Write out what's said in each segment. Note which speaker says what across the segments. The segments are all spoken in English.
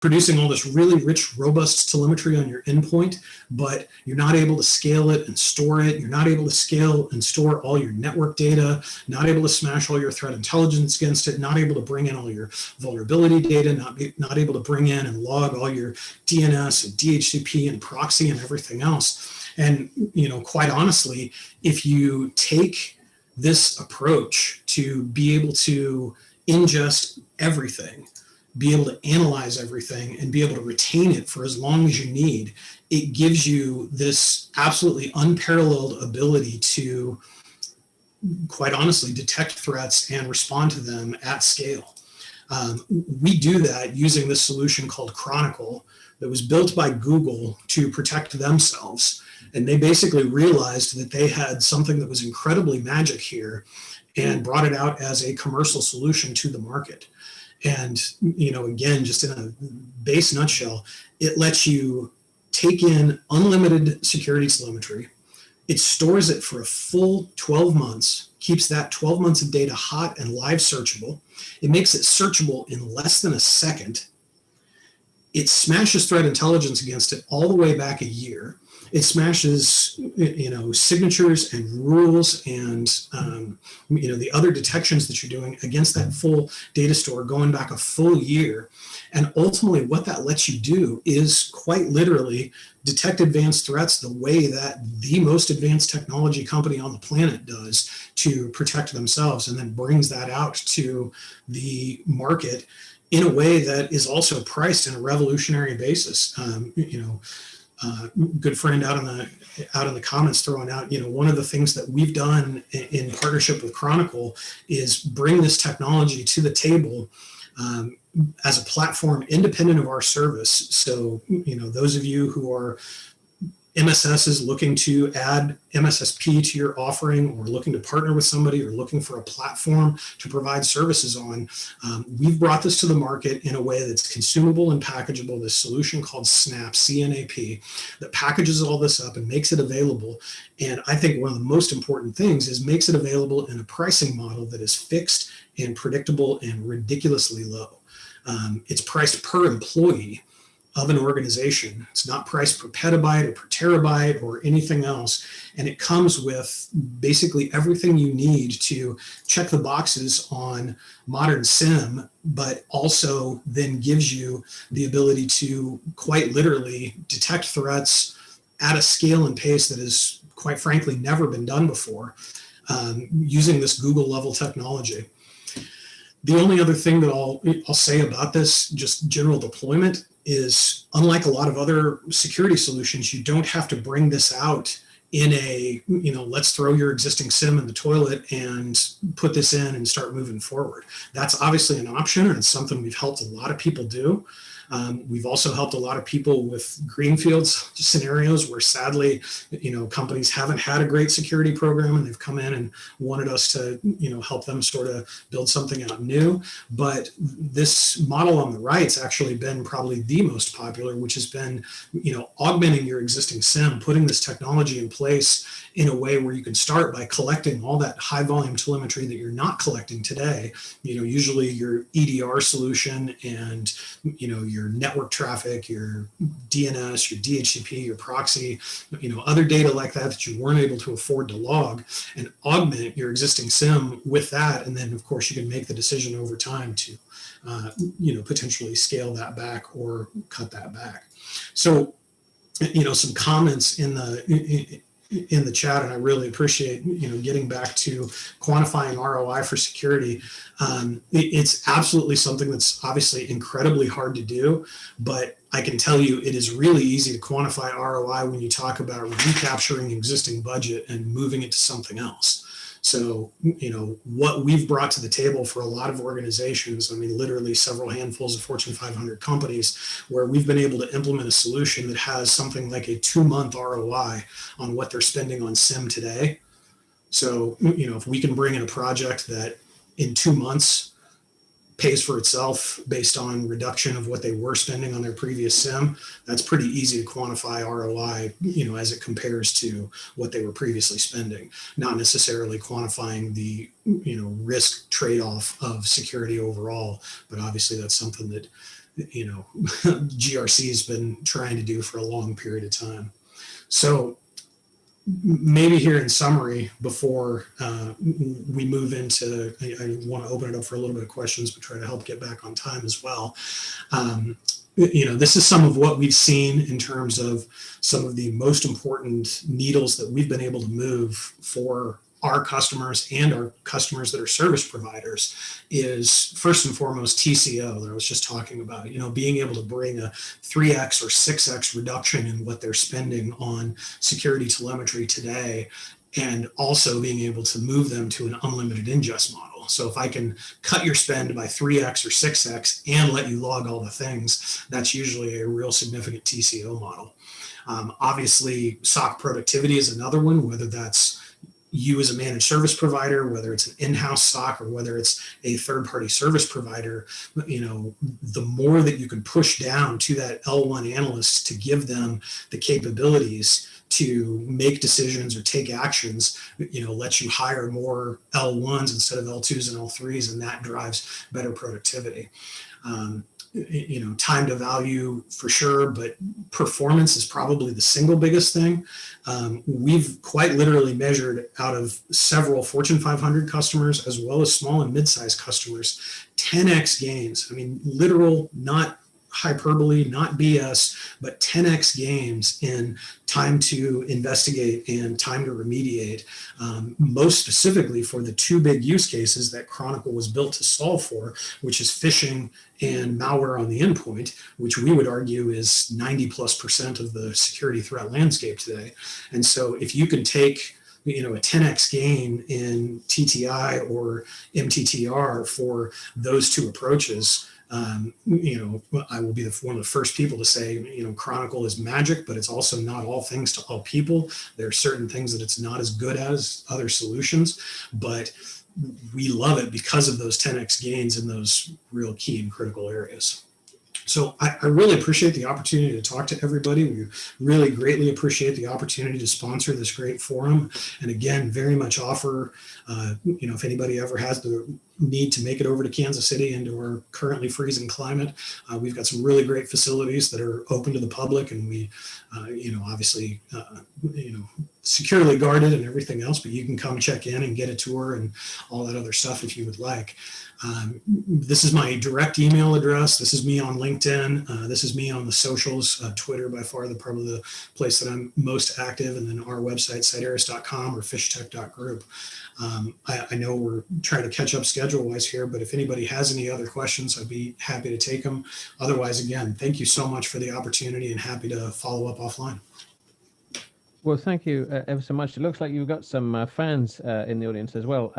Speaker 1: producing all this really rich, robust telemetry on your endpoint, but you're not able to scale it and store it. You're not able to scale and store all your network data, not able to smash all your threat intelligence against it, not able to bring in all your vulnerability data, not able to bring in and log all your DNS and DHCP and proxy and everything else. And, quite honestly, if you take this approach to be able to ingest everything, be able to analyze everything, and be able to retain it for as long as you need, it gives you this absolutely unparalleled ability to, quite honestly, detect threats and respond to them at scale. We do that using this solution called Chronicle that was built by Google to protect themselves. And they basically realized that they had something that was incredibly magic here and brought it out as a commercial solution to the market. And, again, just in a base nutshell, it lets you take in unlimited security telemetry. It stores it for a full 12 months, keeps that 12 months of data hot and live searchable. It makes it searchable in less than a second. It smashes threat intelligence against it all the way back a year. It smashes, signatures and rules and, the other detections that you're doing against that full data store going back a full year. And ultimately what that lets you do is quite literally detect advanced threats the way that the most advanced technology company on the planet does to protect themselves, and then brings that out to the market in a way that is also priced in a revolutionary basis. Good friend out in the comments throwing out, one of the things that we've done in partnership with Chronicle is bring this technology to the table as a platform independent of our service. So, those of you who are MSS is looking to add MSSP to your offering, or looking to partner with somebody, or looking for a platform to provide services on, we've brought this to the market in a way that's consumable and packageable, this solution called Snap, CNAP, that packages all this up and makes it available. And I think one of the most important things is makes it available in a pricing model that is fixed and predictable and ridiculously low. It's priced per employee of an organization. It's not priced per petabyte or per terabyte or anything else. And it comes with basically everything you need to check the boxes on modern SIEM, but also then gives you the ability to quite literally detect threats at a scale and pace that has, quite frankly, never been done before, using this Google level technology. The only other thing that I'll say about this, just general deployment, is unlike a lot of other security solutions, you don't have to bring this out in a, let's throw your existing SIEM in the toilet and put this in and start moving forward. That's obviously an option, and it's something we've helped a lot of people do. We've also helped a lot of people with greenfields scenarios where sadly, companies haven't had a great security program, and they've come in and wanted us to, help them sort of build something out new. But this model on the right's actually been probably the most popular, which has been, augmenting your existing SIEM, putting this technology in place in a way where you can start by collecting all that high volume telemetry that you're not collecting today. Usually your EDR solution and, your network traffic, your DNS, your DHCP, your proxy, other data like that you weren't able to afford to log, and augment your existing SIEM with that. And then of course you can make the decision over time to, potentially scale that back or cut that back. So, some comments in the chat, and I really appreciate, getting back to quantifying ROI for security. It's absolutely something that's obviously incredibly hard to do, but I can tell you it is really easy to quantify ROI when you talk about recapturing existing budget and moving it to something else. So, what we've brought to the table for a lot of organizations, literally several handfuls of Fortune 500 companies, where we've been able to implement a solution that has something like a 2-month ROI on what they're spending on SIEM today. So, if we can bring in a project that in 2 months pays for itself based on reduction of what they were spending on their previous SIEM, that's pretty easy to quantify ROI, as it compares to what they were previously spending, not necessarily quantifying the, risk trade-off of security overall. But obviously that's something that GRC has been trying to do for a long period of time. So maybe here in summary, before we move into, I want to open it up for a little bit of questions, but try to help get back on time as well. This is some of what we've seen in terms of some of the most important needles that we've been able to move for our customers and our customers that are service providers is first and foremost TCO that I was just talking about, being able to bring a 3x or 6x reduction in what they're spending on security telemetry today, and also being able to move them to an unlimited ingest model. So if I can cut your spend by 3x or 6x and let you log all the things, that's usually a real significant TCO model. Obviously, SOC productivity is another one, whether that's you as a managed service provider, whether it's an in-house SOC or whether it's a third-party service provider, the more that you can push down to that L1 analyst to give them the capabilities to make decisions or take actions, lets you hire more L1s instead of L2s and L3s, and that drives better productivity. Time to value for sure, but performance is probably the single biggest thing. We've quite literally measured out of several Fortune 500 customers, as well as small and mid-sized customers, 10x gains. I mean, literal, not hyperbole, not BS, but 10x gains in time to investigate and time to remediate, most specifically for the two big use cases that Chronicle was built to solve for, which is phishing and malware on the endpoint, which we would argue is 90+% of the security threat landscape today. And so if you can take a 10x gain in TTI or MTTR for those two approaches, I will be one of the first people to say, Chronicle is magic, but it's also not all things to all people. There are certain things that it's not as good as other solutions, but we love it because of those 10x gains in those real key and critical areas. So I really appreciate the opportunity to talk to everybody. We really greatly appreciate the opportunity to sponsor this great forum. And again, very much offer, if anybody ever has the need to make it over to Kansas City into our currently freezing climate, we've got some really great facilities that are open to the public, and we, obviously, securely guarded and everything else, but you can come check in and get a tour and all that other stuff if you would like. This is my direct email address. This is me on LinkedIn. This is me on the socials, Twitter by far probably the place that I'm most active, and then our website, sitearis.com or fishtech.group. I know we're trying to catch up schedule-wise here, but if anybody has any other questions, I'd be happy to take them. Otherwise, again, thank you so much for the opportunity, and happy to follow up offline.
Speaker 2: Well, thank you ever so much. It looks like you've got some fans in the audience as well.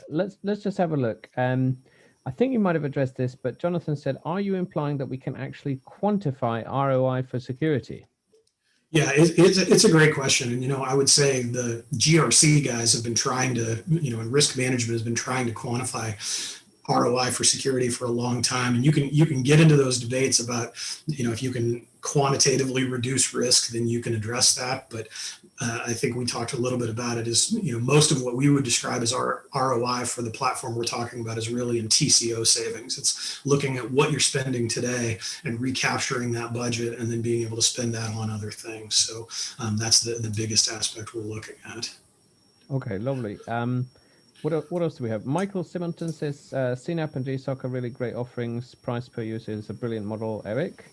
Speaker 2: Let's just have a look. I think you might have addressed this, but Jonathan said, are you implying that we can actually quantify ROI for security?
Speaker 1: Yeah, it's a great question. And, I would say the GRC guys have been trying to, and risk management has been trying to quantify ROI for security for a long time. And you can get into those debates about, if you can quantitatively reduce risk, then you can address that. But I think we talked a little bit about it is, most of what we would describe as our ROI for the platform we're talking about is really in TCO savings. It's looking at what you're spending today and recapturing that budget and then being able to spend that on other things. So that's the biggest aspect we're looking at.
Speaker 2: Okay, lovely. What else do we have? Michael Simonton says, CNAP and GSOC are really great offerings. Price per user is a brilliant model, Eric.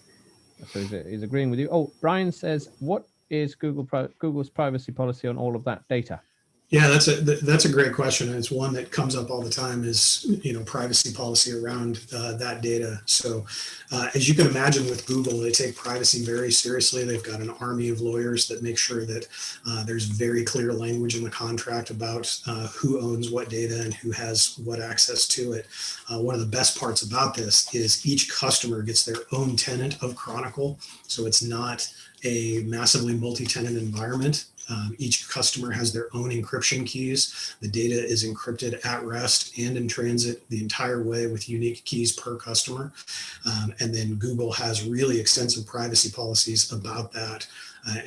Speaker 2: So he's agreeing with you. Oh, Brian says, what is Google's privacy policy on all of that data?
Speaker 1: Yeah, that's a great question, and it's one that comes up all the time. Is privacy policy around that data. So, as you can imagine, with Google, they take privacy very seriously. They've got an army of lawyers that make sure that there's very clear language in the contract about who owns what data and who has what access to it. One of the best parts about this is each customer gets their own tenant of Chronicle, so it's not a massively multi-tenant environment. Each customer has their own encryption keys. The data is encrypted at rest and in transit the entire way with unique keys per customer. And then Google has really extensive privacy policies about that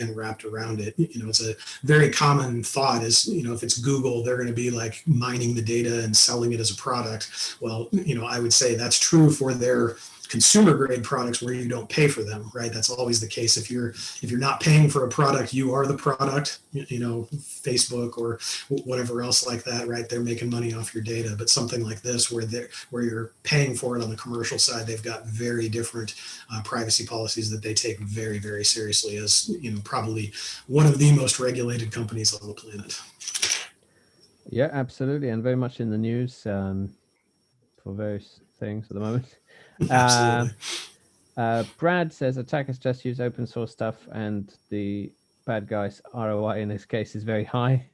Speaker 1: and wrapped around it. It's a very common thought is, if it's Google, they're going to be like mining the data and selling it as a product. Well, I would say that's true for their consumer grade products where you don't pay for them, right? That's always the case. If you're not paying for a product, you are the product. Facebook or whatever else like that, right? They're making money off your data. But something like this, where you're paying for it on the commercial side, they've got very different privacy policies that they take very, very seriously, as probably one of the most regulated companies on the planet.
Speaker 2: Yeah, absolutely, and very much in the news for various things at the moment.
Speaker 1: Absolutely.
Speaker 2: Brad says attackers just use open source stuff, and the bad guys' ROI in this case is very high.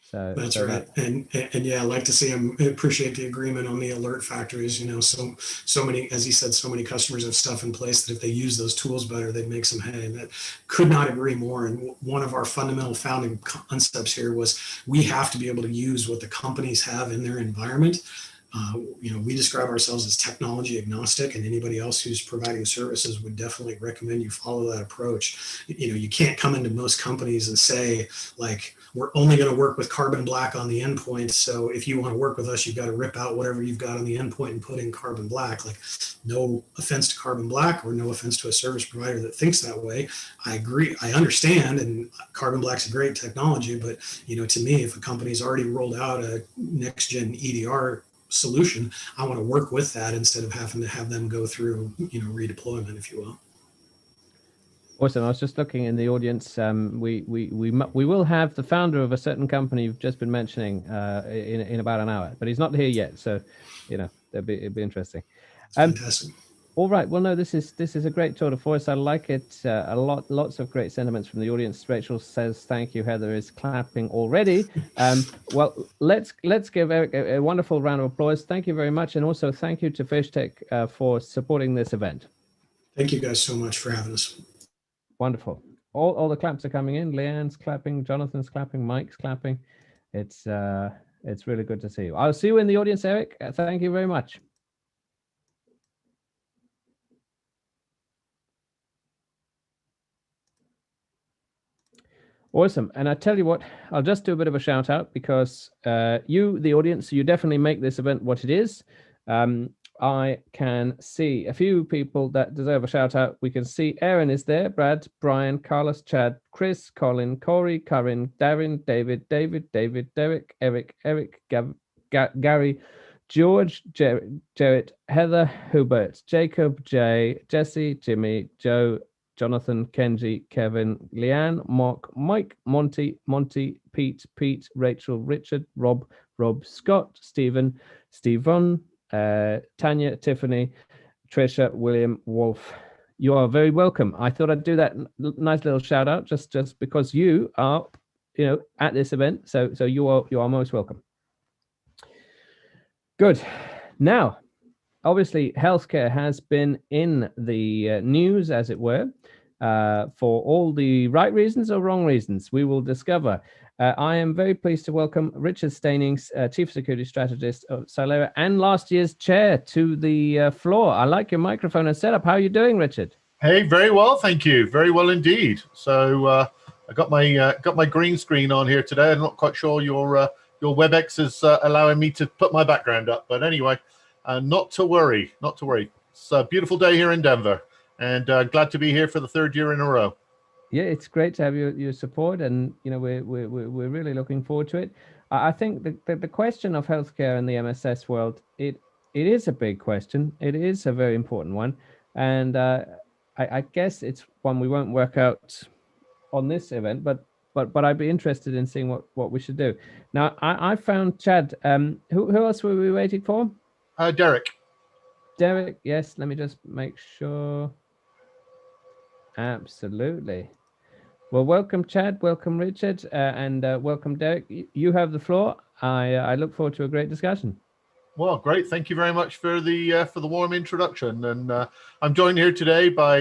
Speaker 2: So
Speaker 1: that's right. And yeah, I like to see them appreciate the agreement on the alert factories. So many, as he said, so many customers have stuff in place that if they use those tools better, they'd make some hay. And that could not agree more. And one of our fundamental founding concepts here was we have to be able to use what the companies have in their environment. We describe ourselves as technology agnostic, and anybody else who's providing services would definitely recommend you follow that approach. You can't come into most companies and say, like, we're only going to work with Carbon Black on the endpoint. So if you want to work with us, you've got to rip out whatever you've got on the endpoint and put in Carbon Black. Like, no offense to Carbon Black, or no offense to a service provider that thinks that way. I agree. I understand. And Carbon Black's a great technology. But, to me, if a company's already rolled out a next gen EDR solution, I want to work with that instead of having to have them go through, redeployment, if you will.
Speaker 2: Awesome. I was just looking in the audience. We will have the founder of a certain company you've just been mentioning in about an hour, but he's not here yet. So, it'd be interesting.
Speaker 1: Fantastic.
Speaker 2: All right. Well, no, this is a great tour de force. I like it a lot. Lots of great sentiments from the audience. Rachel says, "Thank you." Heather is clapping already. Well, let's give Eric a wonderful round of applause. Thank you very much, and also thank you to FishTech for supporting this event.
Speaker 1: Thank you guys so much for having us.
Speaker 2: Wonderful. All the claps are coming in. Leanne's clapping. Jonathan's clapping. Mike's clapping. It's really good to see you. I'll see you in the audience, Eric. Thank you very much. Awesome. And I tell you what, I'll just do a bit of a shout out because you, the audience, you definitely make this event what it is. I can see a few people that deserve a shout out. We can see Aaron is there, Brad, Brian, Carlos, Chad, Chris, Colin, Corey, Karin, Darren, David, Derek, Eric, Gary, George, Jarrett, Heather, Hubert, Jacob, Jay, Jesse, Jimmy, Joe, Jonathan, Kenji, Kevin, Leanne, Mark, Mike, Monty, Pete, Rachel, Richard, Rob, Scott, Stephen, Tanya, Tiffany, Trisha, William, Wolf. You are very welcome. I thought I'd do that nice little shout out just because you are, at this event. So you are most welcome. Good. Now, obviously, healthcare has been in the news, as it were, for all the right reasons or wrong reasons. We will discover. I am very pleased to welcome Richard Stainings, Chief Security Strategist of Silera and last year's chair, to the floor. I like your microphone and setup. How are you doing, Richard?
Speaker 3: Hey, very well, thank you. Very well indeed. So I got my green screen on here today. I'm not quite sure your WebEx is allowing me to put my background up, but anyway, not to worry. It's a beautiful day here in Denver, and glad to be here for the third year in a row.
Speaker 2: Yeah, it's great to have your support, and we're really looking forward to it. I think the question of healthcare in the MSS world, it is a big question. It is a very important one, and I guess it's one we won't work out on this event, but I'd be interested in seeing what we should do. Now, I found Chad. Who else were we waiting for?
Speaker 3: Derek.
Speaker 2: Derek, yes. Let me just make sure. Absolutely. Well, welcome, Chad. Welcome, Richard, and welcome, Derek. You have the floor. I look forward to a great discussion.
Speaker 3: Well, great. Thank you very much for the warm introduction. And I'm joined here today by